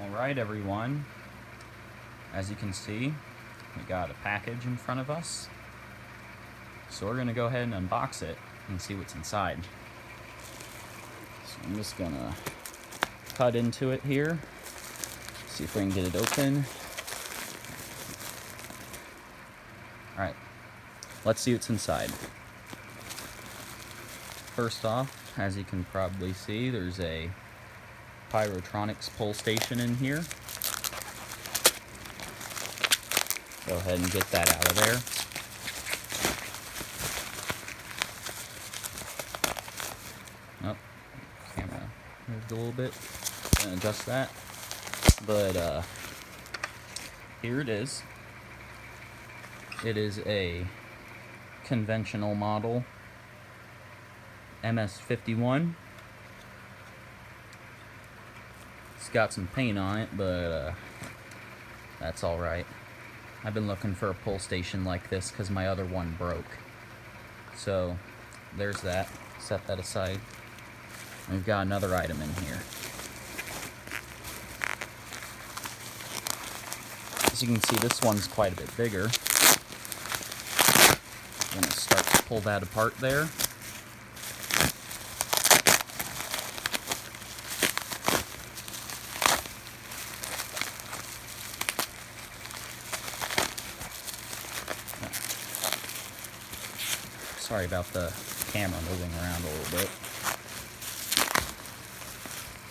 Alright everyone, as you can see, we got a package in front of us. So we're going to go ahead and unbox it and see what's inside. So I'm just going to cut into it here, see if we can get it open. Alright, let's see what's inside. First off, as you can probably see, there's a Pyrotronics pull station in here. Go ahead and get that out of there. Oh, camera moved a little bit. Gonna adjust that. But here it is. It is a conventional model MS51. It's got some paint on it, but that's alright. I've been looking for a pull station like this because my other one broke. So there's that. Set that aside. We've got another item in here. As you can see, this one's quite a bit bigger. I'm going to start to pull that apart there. Sorry about the camera moving around a little bit.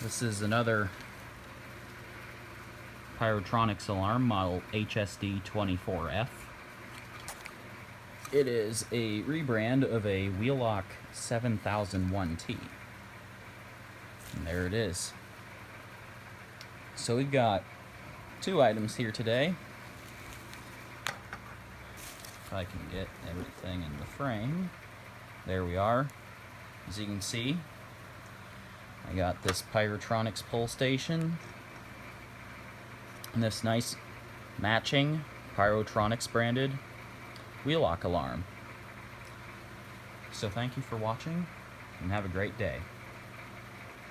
This is another Pyrotronics alarm, model HSD24F. It is a rebrand of a Wheelock 7001T. And there it is. So we've got two items here today. If I can get everything in the frame. There we are. As you can see, I got this Pyrotronics pull station and this nice matching Pyrotronics branded Wheelock alarm. So thank you for watching and have a great day.